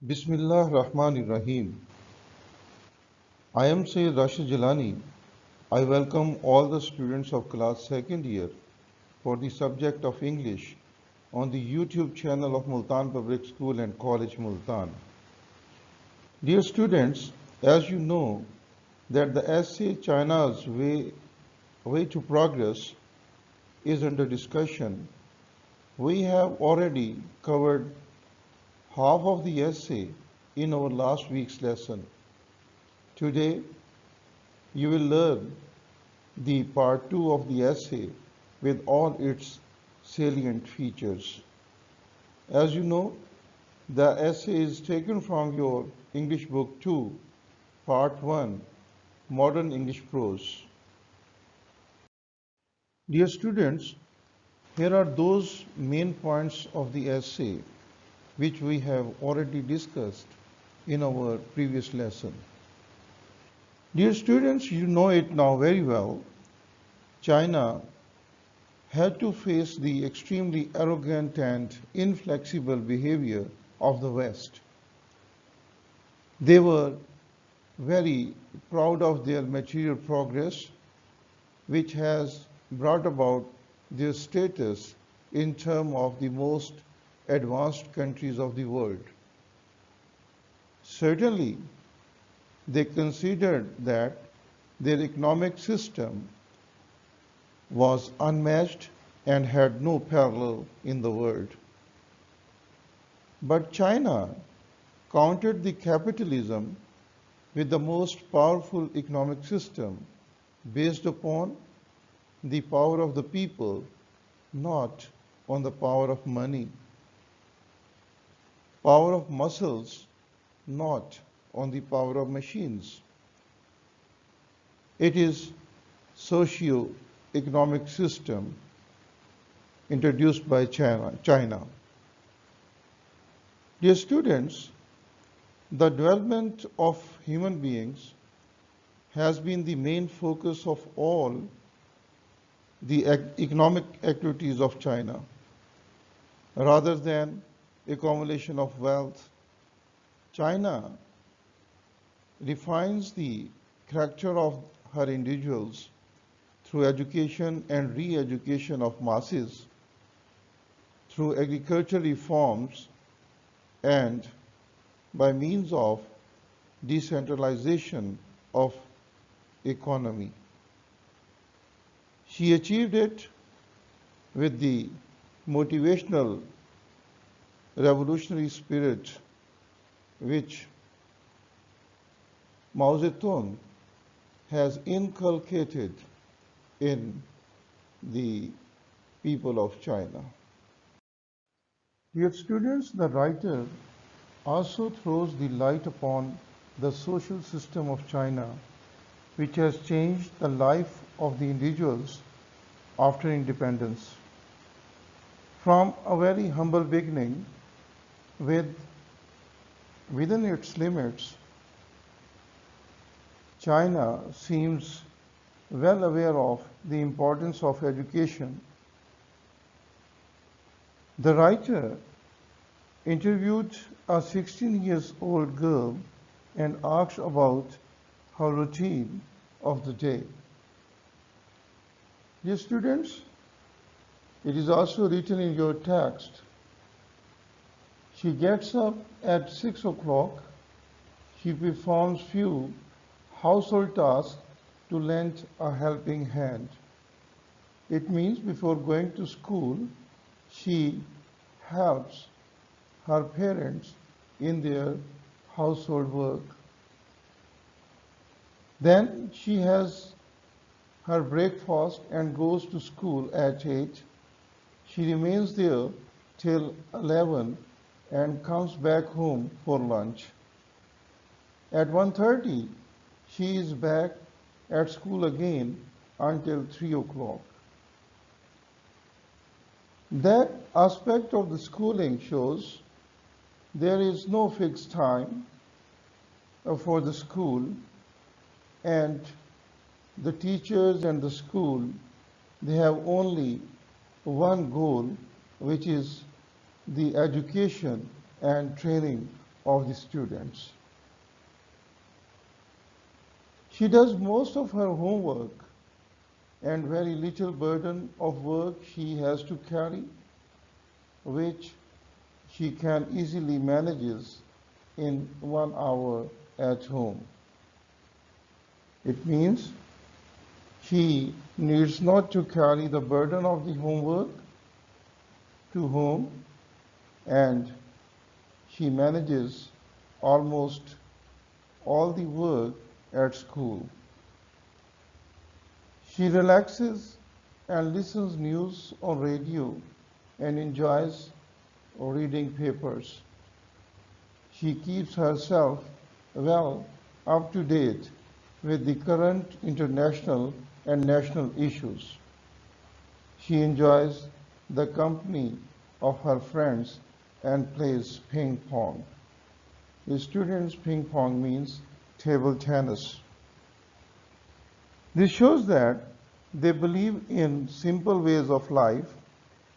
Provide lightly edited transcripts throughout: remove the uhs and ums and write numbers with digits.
Bismillah Rahman Rahim. I am Sayyid Rashid Jillani. I welcome all the students of class second year for the subject of English on the YouTube channel of Multan Public School and College Multan. Dear students, as you know that the essay China's way to progress is under discussion, we have already covered half of the essay in our last week's lesson. Today, you will learn the part 2 of the essay with all its salient features. As you know, the essay is taken from your English Book 2, Part 1, Modern English Prose. Dear students, here are those main points of the essay which we have already discussed in our previous lesson. Dear students, you know it now very well. China had to face the extremely arrogant and inflexible behavior of the West. They were very proud of their material progress, which has brought about their status in terms of the most advanced countries of the world. Certainly, they considered that their economic system was unmatched and had no parallel in the world. But China countered the capitalism with the most powerful economic system based upon the power of the people, not on the power of money. Power of muscles, not on the power of machines. It is socio-economic system introduced by China. Dear students, the development of human beings has been the main focus of all the economic activities of China. Rather than accumulation of wealth, China refines the character of her individuals through education and re-education of masses, through agricultural reforms, and by means of decentralization of economy. She achieved it with the motivational revolutionary spirit which Mao Zedong has inculcated in the people of China. Dear students, the writer also throws the light upon the social system of China, which has changed the life of the individuals after independence. From a very humble beginning, within its limits, China seems well aware of the importance of education. The writer interviewed a 16-year-old girl and asked about her routine of the day. Dear students, it is also written in your text. She gets up at 6 o'clock. She performs few household tasks to lend a helping hand. It means before going to school, she helps her parents in their household work. Then she has her breakfast and goes to school at 8. She remains there till 11 and comes back home for lunch. At 1:30, she is back at school again until 3 o'clock. That aspect of the schooling shows there is no fixed time for the school, and the teachers and the school, they have only one goal, which is the education and training of the students. She does most of her homework and very little burden of work she has to carry, which she can easily manages in 1 hour at home. It means she needs not to carry the burden of the homework to home, and she manages almost all the work at school. She relaxes and listens news on radio and enjoys reading papers. She keeps herself well up to date with the current international and national issues. She enjoys the company of her friends and plays ping pong. The students' ping pong means table tennis. This shows that they believe in simple ways of life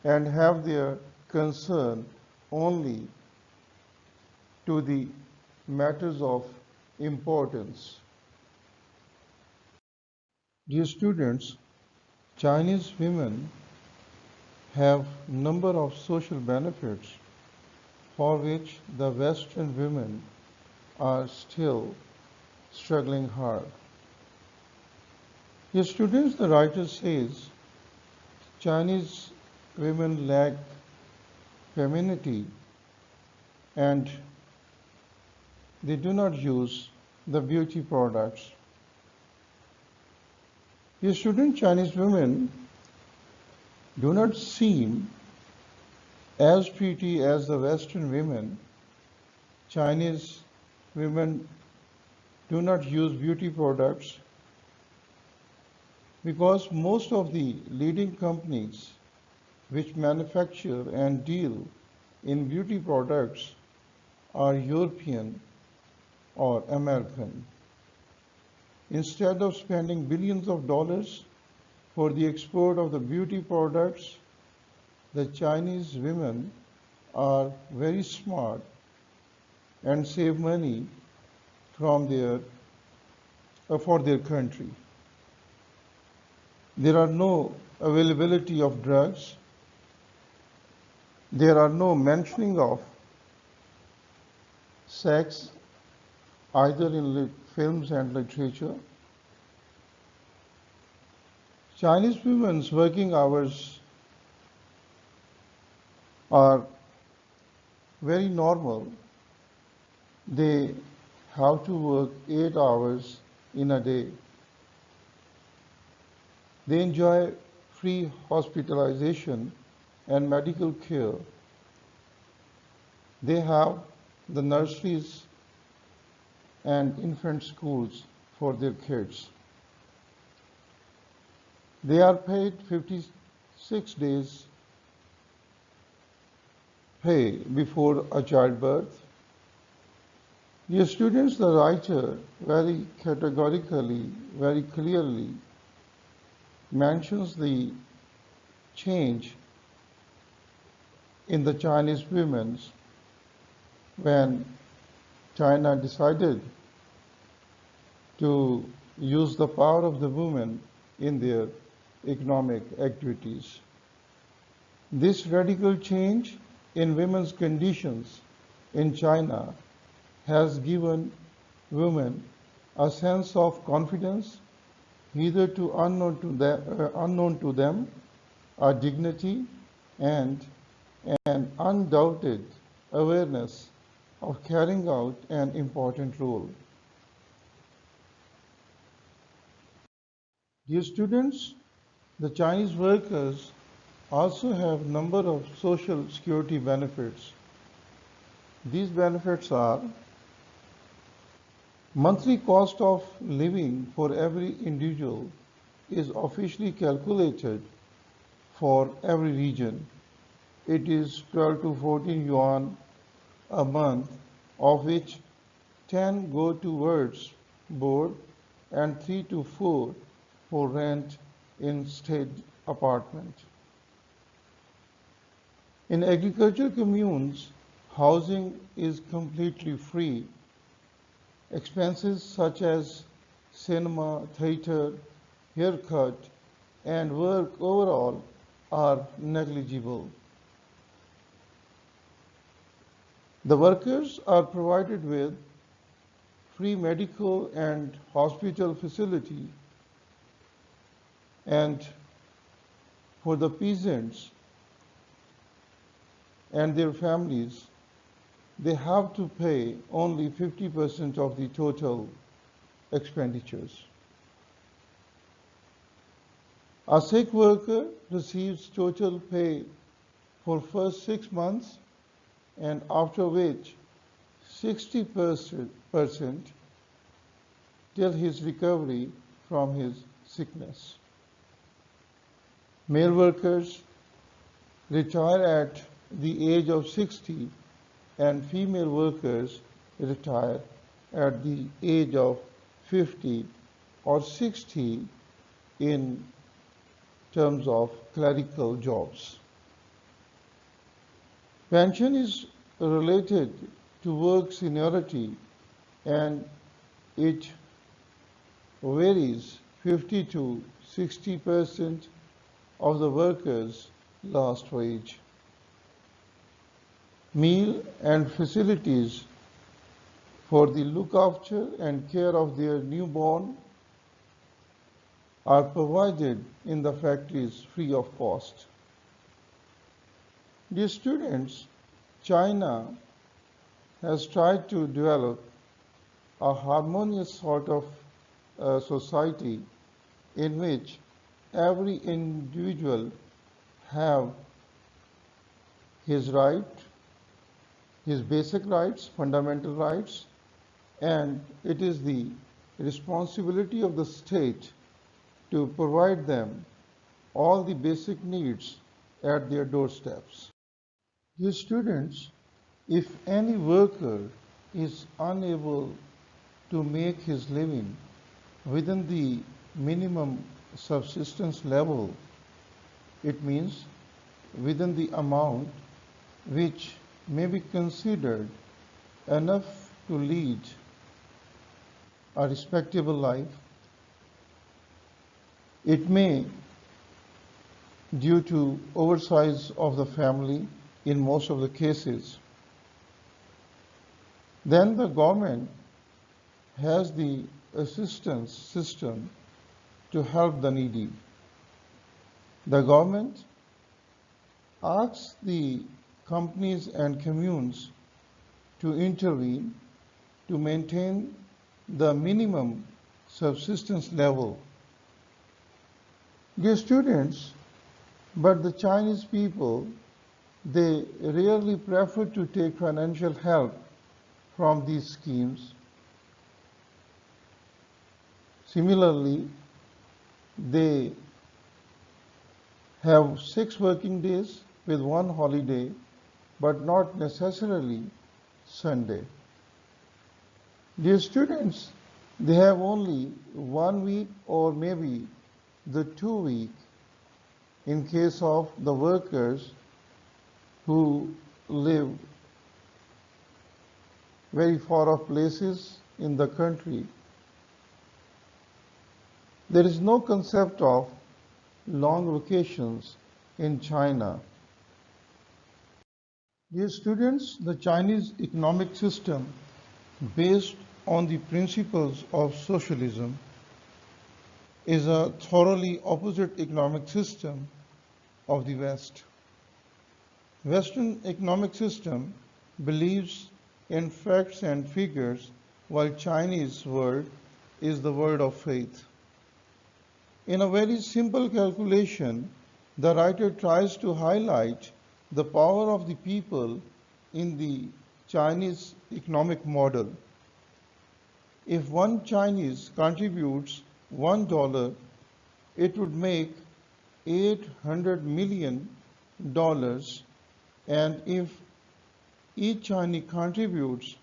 and have their concern only to the matters of importance. Dear students, Chinese women have number of social benefits for which the Western women are still struggling hard. Dear students, the writer says Chinese women lack femininity and they do not use the beauty products. Dear students, Chinese women do not seem as pretty as the Western women. Chinese women do not use beauty products because most of the leading companies which manufacture and deal in beauty products are European or American. Instead of spending billions of dollars for the export of the beauty products, the Chinese women are very smart and save money from for their country. There are no availability of drugs. There are no mentioning of sex either in films and literature. Chinese women's working hours are very normal. They have to work 8 hours in a day. They enjoy free hospitalization and medical care. They have the nurseries and infant schools for their kids. They are paid 56 days pay before a childbirth. Dear students, the writer very categorically, very clearly mentions the change in the Chinese women when China decided to use the power of the women in their economic activities. This radical change in women's conditions in China has given women a sense of confidence hitherto unknown to them, a dignity, and an undoubted awareness of carrying out an important role. Dear students, the Chinese workers also have number of social security benefits. These benefits are monthly cost of living for every individual is officially calculated for every region. It is 12 to 14 yuan a month, of which 10 go towards board and 3 to 4 for rent in state apartment. In agricultural communes, Housing is completely free. Expenses such as cinema, theater, haircut, and work overall are negligible. The workers are provided with free medical and hospital facility, and for the peasants and their families, they have to pay only 50% of the total expenditures. A sick worker receives total pay for first 6 months, and after which 60% till his recovery from his sickness. Male workers retire at the age of 60, and female workers retire at the age of 50 or 60 in terms of clerical jobs. Pension is related to work seniority, and it varies 50 to 60% of the workers' last wage. Meal and facilities for the look after and care of their newborn are provided in the factories free of cost. Dear students, China has tried to develop a harmonious sort of society in which every individual have his right, his basic rights, fundamental rights, and it is the responsibility of the state to provide them all the basic needs at their doorsteps. Dear students, if any worker is unable to make his living within the minimum subsistence level, it means within the amount which may be considered enough to lead a respectable life, it may, due to oversize of the family in most of the cases, then the government has the assistance system to help the needy. The government asks the companies and communes to intervene to maintain the minimum subsistence level. Dear students, but the Chinese people, they rarely prefer to take financial help from these schemes. Similarly, they have 6 working days with 1 holiday, but not necessarily Sunday. Dear students, they have only 1 week or maybe the 2 week in case of the workers who live very far off places in the country. There is no concept of long vacations in China. Dear students, the Chinese economic system, based on the principles of socialism, is a thoroughly opposite economic system of the West. Western economic system believes in facts and figures, while Chinese world is the world of faith. In a very simple calculation, the writer tries to highlight the power of the people in the Chinese economic model. If one Chinese contributes $1, it would make $800 million, and if each Chinese contributes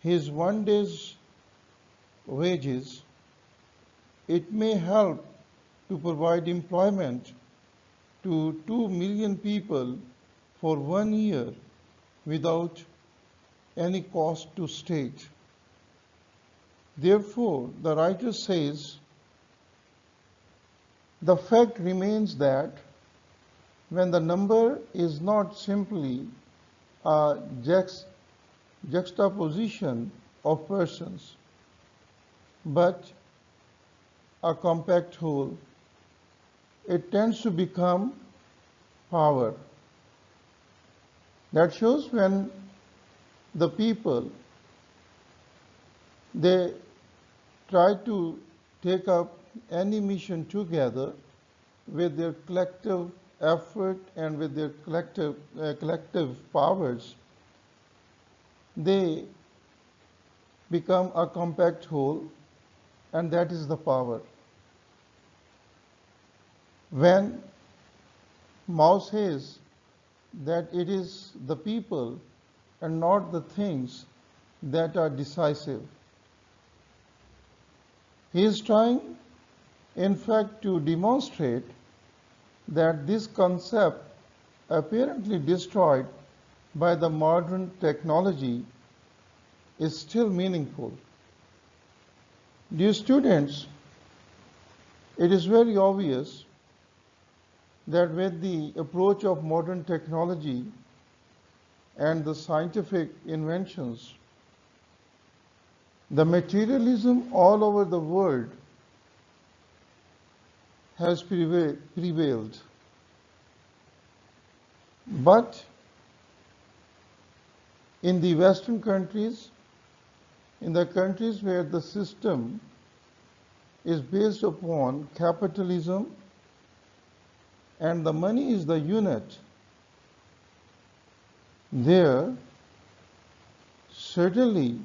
his 1 day's wages, it may help to provide employment to 2 million people for 1 year without any cost to state. Therefore, the writer says, the fact remains that when the number is not simply a juxtaposition of persons, but a compact whole, it tends to become power. That shows when the people, they try to take up any mission together with their collective effort and with their collective powers, they become a compact whole, and that is the power. When Mao says that it is the people and not the things that are decisive, he is trying, in fact, to demonstrate that this concept, apparently destroyed by the modern technology, is still meaningful. Dear students, it is very obvious that with the approach of modern technology and the scientific inventions, the materialism all over the world has prevailed. But in the Western countries, in the countries where the system is based upon capitalism and the money is the unit, there certainly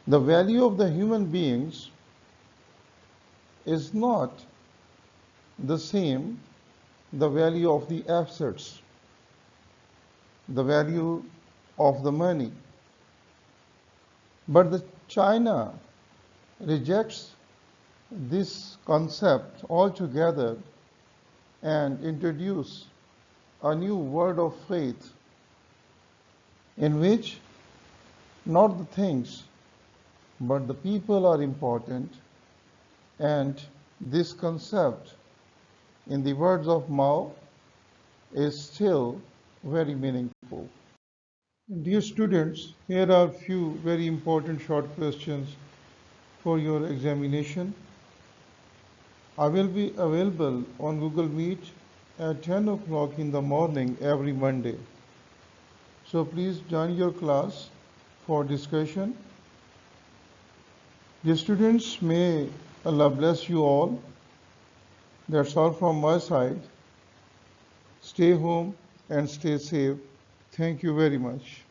the value of the human beings is not the same, the value of the assets, the value of the money. But the China rejects this concept altogether and introduce a new word of faith in which not the things but the people are important, and this concept, in the words of Mao, is still very meaningful. Dear students, here are a few very important short questions for your examination. I will be available on Google Meet at 10 o'clock in the morning every Monday. So please join your class for discussion. Dear students, may Allah bless you all. That's all from my side. Stay home and stay safe. Thank you very much.